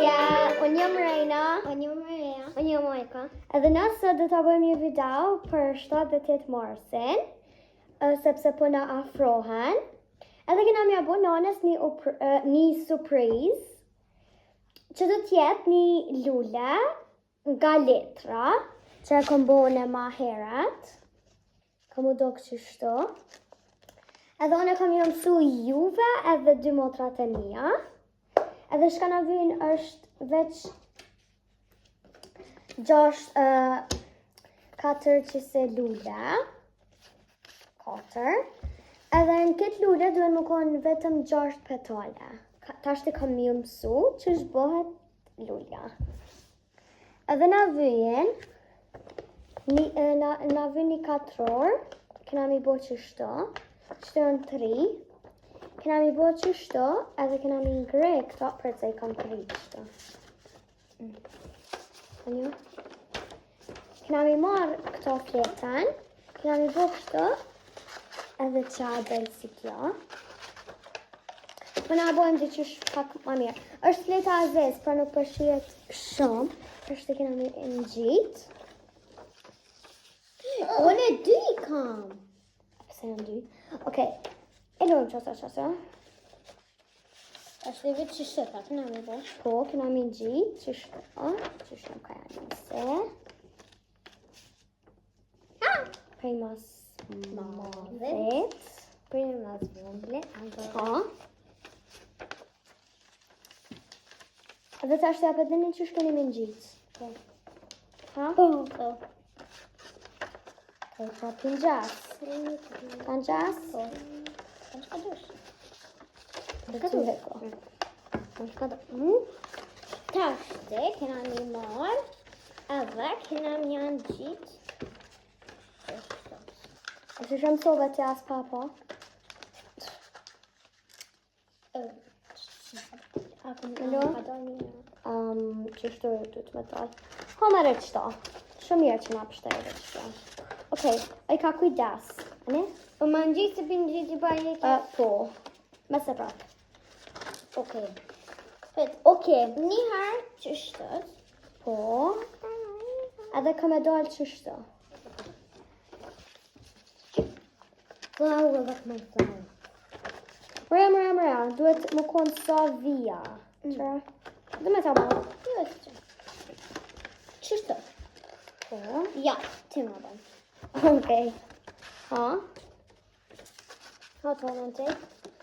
Mirëmëngjesja, unë jam Reina. Unë jam Maria. Unë jam Moika. Edhe ne sot do ta bëjmë një video për 7-8 marsin, sepse po na afrohen. Edhe kena mja bu nanës një surprise, që do t'jetë një lule nga letra, që e kom bëne ma heret. Kom u do kështu. Edhe unë kam ju mësu juve edhe 2 motrat e mia. Edhe shka na vjen është veç 4 qise lule. 4. Edhe në këtë lule duhen më konë vetëm 6 petale. Tash të kam ju mësu që shbohet lulja. Edhe na vjen një 4, kena mi bo qështu, qështu në 3. Kena mi bo qështu, edhe kena mi ngre këto për të i kam të rritë qështu. Kena mi marrë këto fletën, kena mi bo kështu, edhe qa del si kjo. Më na bojmë të qësh pak ma mirë. Është fleta azes, pra nuk përshijet shumë, është kena mi në gjitë. Unë 2 kam. Pse janë 2? Okej. E lojmë qasa. Është vetë që shëta, këna me bo. Po, kena mi gjitë, qështë nuk ka janë nëse. Prej mas madhet. Prej mas vogële. Ha. Edhe ta shte apet dhe një qështë keni mi gjitë. Po. Ha? Po. Okej, pra pinjas. Pinjas? Po. Ka dush. Ka du heko. Tashte, kena mi marë, edhe kena mi janë gjitë. A që shumë sove të jasë papa? Qështu du të me talë. Ha me rëtë qëta. Shumë mirë që nga pështaj rëtë qëta. Okej, e ka kujdes. Ane? Po ma në gjitë se për në gjitë i bërë e ke? Po. Me se pratë. Okej, një herë qështët. Po. Edhe ka me dalë qështu. Flower, what my flower? Mërja, duhet më konë sa vija. Që? Dhe me ta bo. Jo, është që. Qështët? Po. Ja, ti më bënë. Okej. Ha? Ha të në të?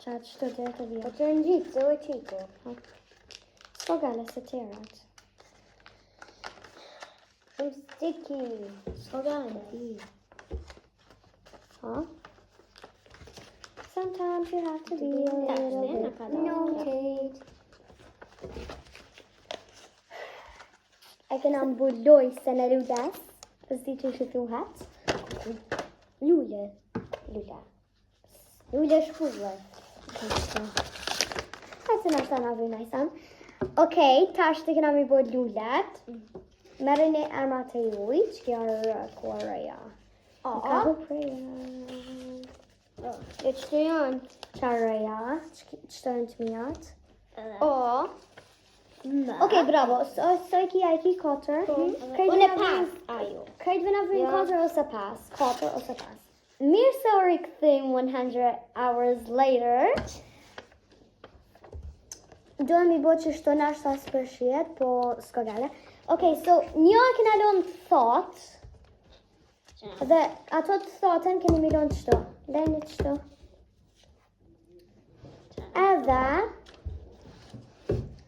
Qa qështu dhe të vija. Po të në gjitë, se o e qitë. S'po gale se tjerat. Shumë sticky. S'ko gane. Ha? Sometimes you have to be a little bit noted. E kena mbulloj se në lules, s'di që që thuhet. Lule. Lule shkuve. Hajtë në ashtë në vëjnë ajsan. Okej, tash të kena mi bod lulet. Merë një armat e juj, që kja rëkoreja. Ka bu preja. E qëtë janë? Qarëja, qëtë janë të mijat. O. Okej, bravo. So e ki 4. Unë e pas, ajo. Krejt vëna vëjnë 4 ose pas. 4 ose pas. Mirë se o rikëthim 100 hours later. Duhem i bo që shto në ashtë asë përshiet, po s'ko gale. Okej, so një kena lom thot. Dhe ato të thotën keni mi lonë qëto. Lejnë qëto.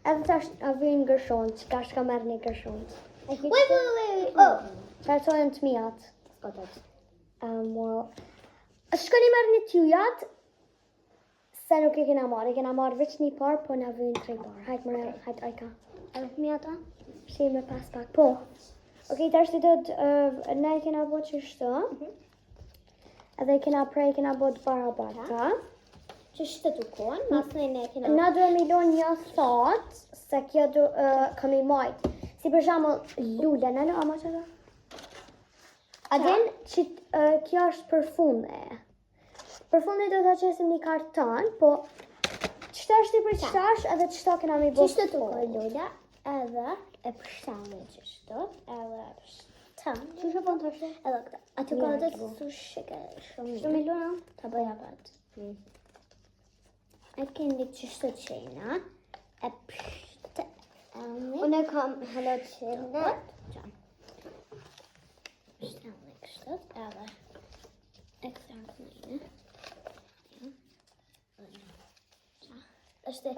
Edhe tash a vjen gërshon, që ka shka merë një gërshon. Wait. Kartojnë të mijat. Skotet. Shkoni merë një tjujat, se nuk e kena marë veç një par, po na vjen 3 par. Hajtë mërë, hajtë ajka. Edhe të mijata? Shi me pas pak, po. Okej, tash të dëtë, ne kena bo qështu. Edhe kena prej, kena bo të barabata. Që shtë të konë, mas ne kena... Na duhe mi lonë një thot, se kjo kam i majtë. Si për shamë lule, në lo, ama që da? Adjen, që kjo është përfume. Përfume do të qesim një karton, po qëta është i për qëtash edhe qëta kena mi bo. Qështë të kohë lula? Edhe e pështani qështu. Edhe e pështani. Që shë po të është? Edhe këta. Aty ka dhe su shike shumë. Shumë i luna? Ta bëja pat. E keni qështu qena. E pështani. Unë kam hello qene. Pështani kështu. Edhe e këta në këmine. Është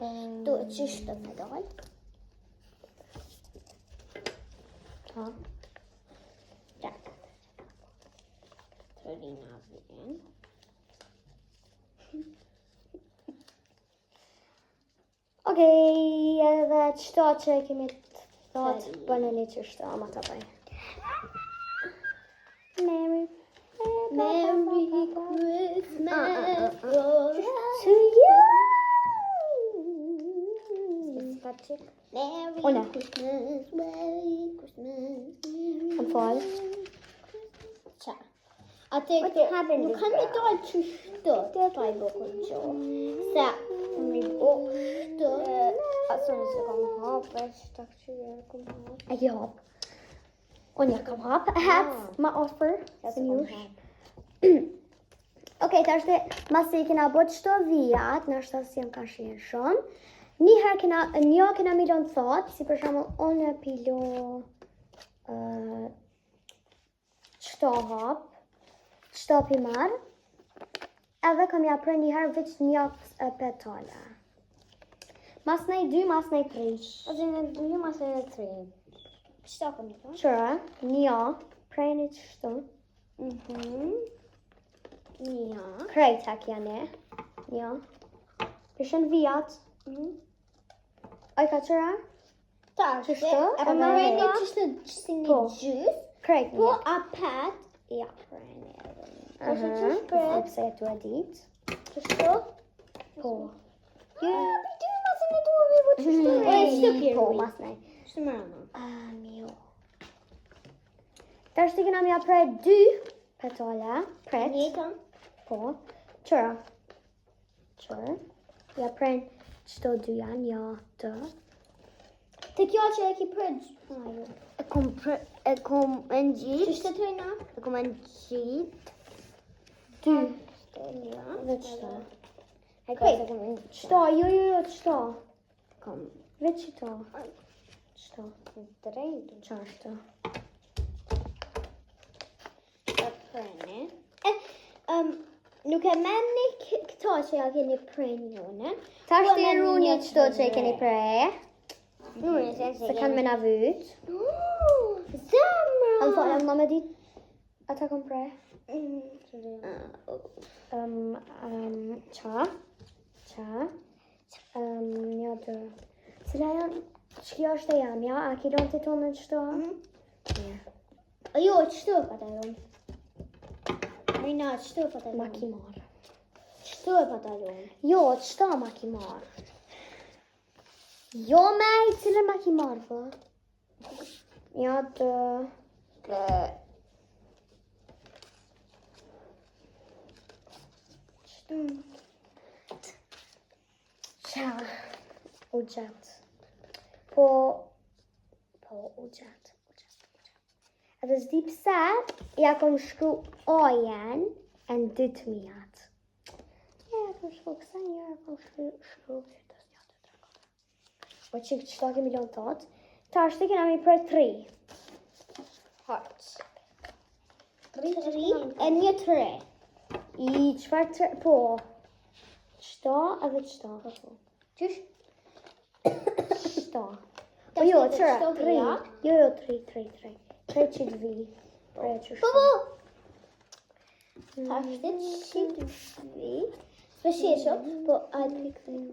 tu qishtë me dojë. Ha. Tak. Trina vjen. Okej, edhe qëto që kemi të thotë, bëneni qështu, ama të bëj. Merry Christmas to you. Merry Ona. Christmas, Merry Christmas. Kam falë. Qa. Atë What nuk happened kanë with me that? dalë qështu. Të taj bëku gjo. Sa mi bëkështu. Asë nëse kam hapë, është të këshirë kom hapë. E ki hapë. Unë kam hapë. Hapë, ma offer. Se njush. Okej, të është mas se I kena bët qëto vijat, në është asë jam ka shien shumë. Një kena milion thotë, si për shumë unë e pilo qëto hapë, qëto pi marë, edhe kam ja prë njëherë veç një petale. Mas nej 2, mas nej 3. Ose në 2, mas në 3. Qëta kom një thonë? Qëra, një, prejni qështu. Një. Krejt hek janë, një. Pishën vijat. Oj ka qëra? Ta, Qështu? e Edhe- prejni qështu si një Po. gjys. Krejt Po, një. a pat, ja, prejni edhe. Ose qështu pret? Sepse e tu e ditë. Qështu? Po. Dy mas në duha me vë qështu. E qështu kjerë. Po, mas nej. Qështu më rëna. Mio. Ta është I kena mja prej 2 petale. Pret. Njëtën. Po. Qëra. Qërë. Ja prej qëto 2 janë, ja të. Të kjo që e ki prejt. E kom në gjitë. Qështu të rëna? E kom në gjitë. 2. Ja. Dhe qëto. E ka se kom në Qëto, jo, qëto. Kom. Veç qëto. Qëto. drejt. Qa është? Të prejni. Nuk e meni këto që ja keni prej njone. Ta është Po, I me runi një qëto që I tre. keni prej. Nuk e se Se kanë me na vyt. Zemra! Alë falem, ma me dit. Ata kom prej. Qa. Një të. Cila janë? Që është e jam, ja? A ki donë të tonë në qëto? Mirë. Jo, qështu e patalon? Rina, qështu e patalon? Ma ki marë. Qështu e patalon? Jo, qëta ma ki marë? Jo me I cilën ma ki marë, po? Një të... Qa? U gjatë. Po, u gjatë. Edhe s'di pse, ja kom shkru ojen e në 2.000. Ja kom shkru kësa, ja kom shkru qëtës një të trakot. Po që qëta kemi milion tot, ta është të kena mi për 3. Heart. 3 e një 3. I qëfar 3, po. Qëta edhe qëta. Qysh? Qëta. Po jo, qëra, 3. Jo, 3. 3 që të vi. Prej që Po, shtu. po! Ta është të qitë vi. Spesjesho, po a të këthejnë.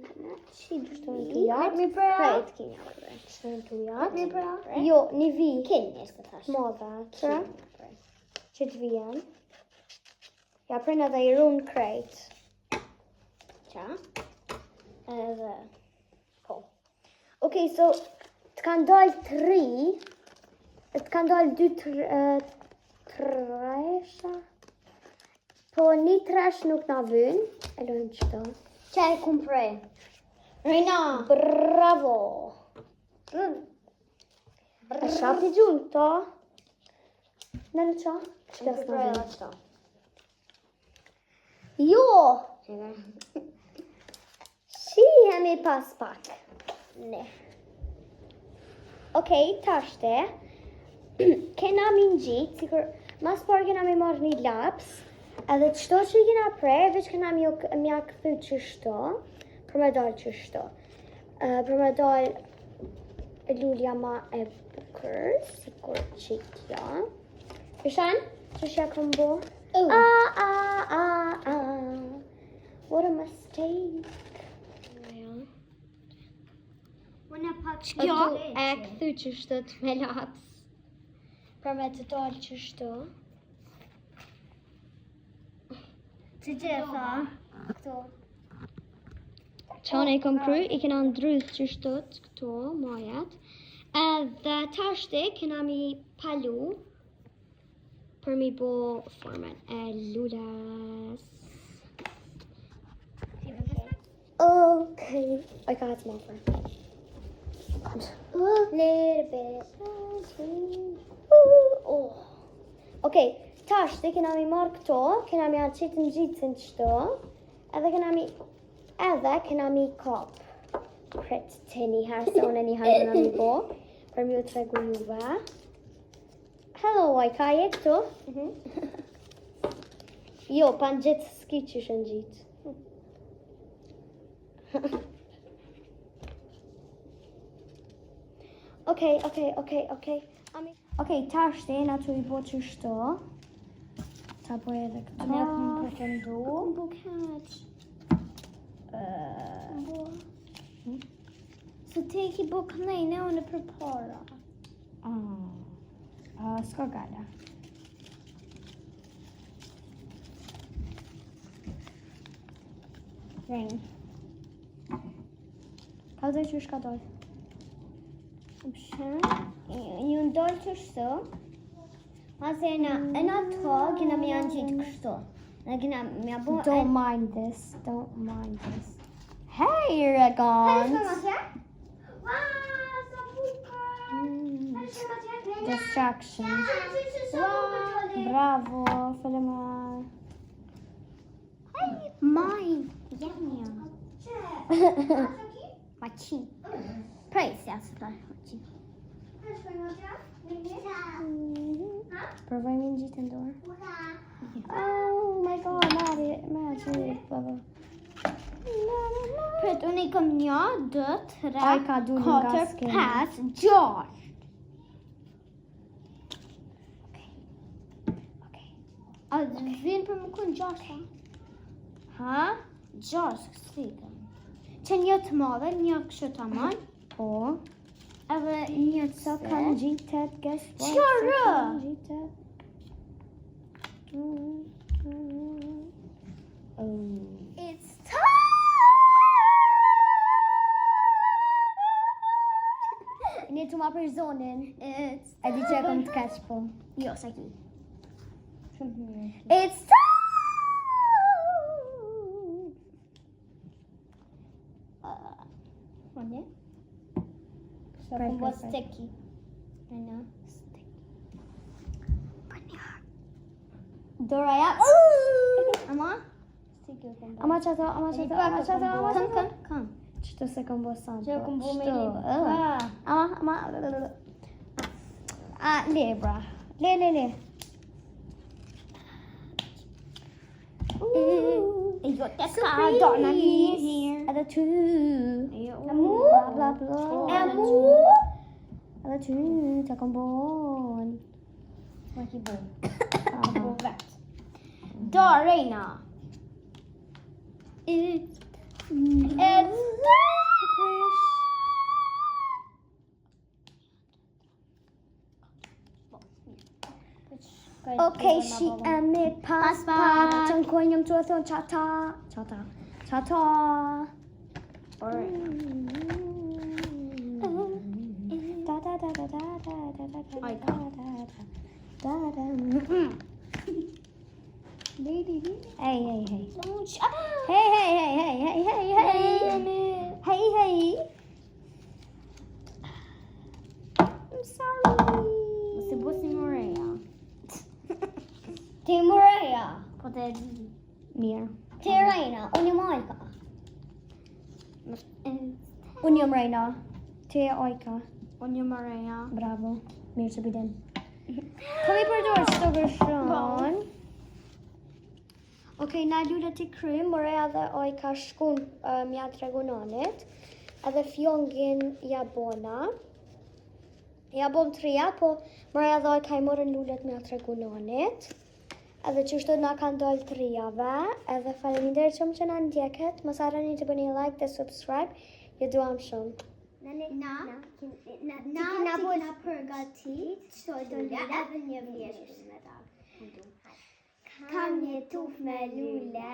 Qitë shtu në tujat. Mi pra. Krejt kinja përre. Shtu në tujat. Mi pra. Jo, një vi. Kenjes të thash. Modha, qëra. Që të vijen. Ja prejnë edhe I runë krejt. Qa? Edhe. Po. Okej, so të kanë dalë 3. Të kanë dalë 2 tresha. Po një tresh nuk na vyn. E lojnë qëto. Qa e kumpre? Rina! Bravo! E shapi gjun këto. Në në qa? Në të brojla qëto. Jo! Shihemi pas pak. Ne. Okej, tashte. Kena min gjitë, sikur mas par kena mi marrë një laps, edhe qëto që i kena prej, veç kena mja këthy qështo, për me dalë qështo. Për me dalë lullja ma e bukër, sikur që kjo. Ishan, që shja këm bo? What a mistake. Unë pak Kjo e këthy qështo të me laps. Për me të dalë qështo. Që që e tha? Këto. Qane i kom kry, i kena ndrydh qështot këto, majat. Edhe tashte kena mi palu për mi bo formen e lullas. Okay. I got it more. Little bit. Okej, tashte kena mi marrë këto, kena mi anë qitë në gjitësin qëto, edhe kena mi kap. Kret të një herë, se unë një herë kena mi bo, për mi u të regu juve. Hello, ka je këtu? Jo, pa në gjithë s'ki që shë në gjitë. Okej, tashte na të i bo qështo. Ta bo edhe këto. Ne këmë përfëndu. Këmë bo keq. Se te ki bo kënej, ne unë për para. S'ka gala. Rejnë. Ka dhe që shka dojë. Ju ndolë qështu. Mase e na të kena mi anë gjitë kështu. Dhe kena mi abo... Don't mind this. Hey, Regant! Distraction. Bravo, Filimar. Mine. Jemja. Maci. Prej se asë të maci. Provoj mi në gjitë në dorë. Oh my god, magic, baba. Pret, unë i kam 1, 2, 3, Ai ka du një nga 4, skemi. 5, 6. A vinë për më kënë 6, Ha? 6, kësi kam. Që një të madhe, një kështë të aman, Po. edhe një të Sa kanë gjitet, guess what? Qërë? Sa kanë gjitet? It's time! Një të ma për zonin. It's E di që e kom të keq po. Jo, sa ki. It's time! Mane? Sa Prej, kom bo prej, prej. sticky. Në. Dora ja. Ama? Sticky u kom bo. Ama qato. Kam. Qëto se kom bo sa. Që kom bo me Qëto, një. Ama. Le, bra. Le. Jo, te ka dona here. Edhe ty. Amu? Bla. Amu? Edhe ty, të kom bon. Ma ki bo. Bo vet. Da, Reina. It's Okej, shi e me pas pak. Të në kojnë jëmë të e thonë qata. Hey. I'm sorry. Mos e bosi Moreja. Ti Moreja. Po te Mirë. ti Reina, unë jam Ajka. Unë jam Reina. Ti e Ojka. Unë jam Moreja. Bravo. Mirë që biden. Kam i përdor çdo version. Okej, na lulet i krym, Moreja dhe Ojka shkun mja tregu nonit. Edhe fjongin ja bona. Ja bom 3, po Moreja dhe Ojka i morën lulet mja tregu nonit. Edhe që shtu na kanë dollë 3-ave. Edhe faleminderit shumë që na ndjeket. Mos harroni të bëni like dhe subscribe. Ju duam shumë. Na bëna përgatit çdo lule edhe një vjeshtër me ta. Kam një tuf me lule,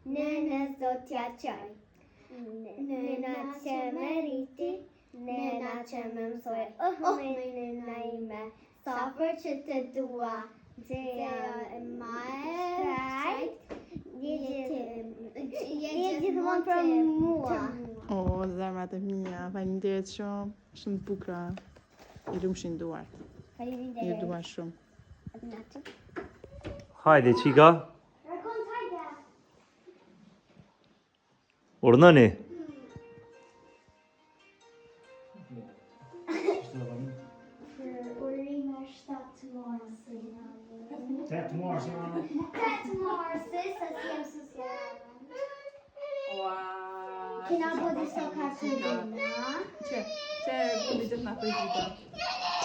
nënës do t'ja qoj. Nëna që më riti, nëna që më mësoj. Me nëna ime, sa për që të dua. Gjeja e ma e shtrajt, je gjithmonë për mua. O, zemrat e mia, faleminderit shumë, shumë të bukura. I lumshin duart. Ju dua shumë. Hajde, qika. Urnëni. Urime 7 marsi. 8 marsi. 8 marsi, sa si jem sociale. Kina bodi sto kartulina. Që bundi gjithë nga prezita.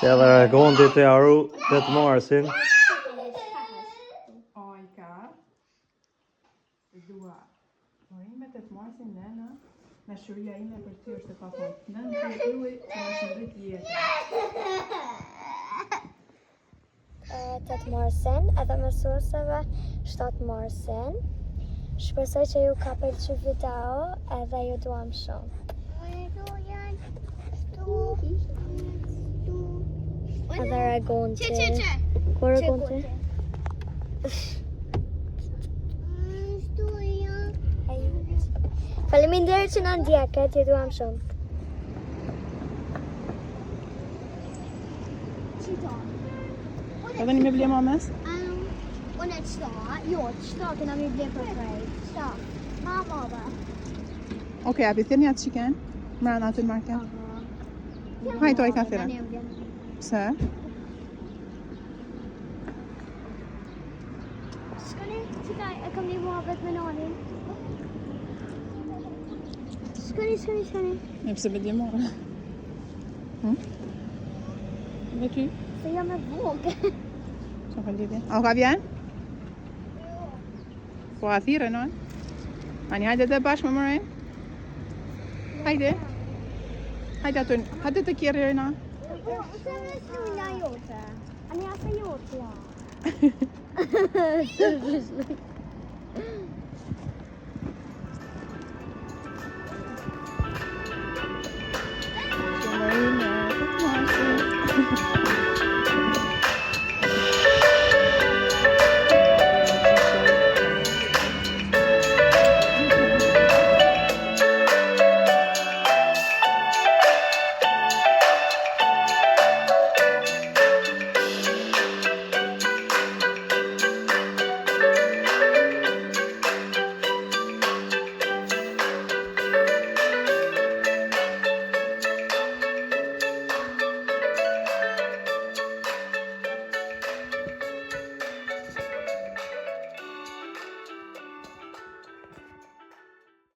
Se edhe regondi të aru 8 marsin. Ojka. Dua. Morime 8 marsin nëna. Në shuria ime për ty është e pa fond. Nënë të juaj që më shëndrit jetën. 8 marsin, edhe mësuesve 7 marsin. Shpresoj që ju ka pëlqyer video edhe ju duam shumë. Edhe regonti. Ku regonti? Faleminderit që na ndjeket, ju duam shumë. Edhe një me vlema mes? Unë e qëta, jo, qëta këna mi ble për prej, qëta, mama dhe. Okej, api thirrni atë chicken. Mrana aty në market. Hajde Ojka thirrë. Pse? Shkoni, qikaj, e kam një muhabet me nonin. Shkoni. E pse bëdje more? Me ty? Se jam e vogël. Qa ka lidhje? A ka vjen? Po a thire, no? Ani, hajde dhe bashkë me mërin? Hajde. Hajde aty, hajde të kjerë Rina. Se me shunja jote. Ani asa jote, ja. Që mërin, të të marsin.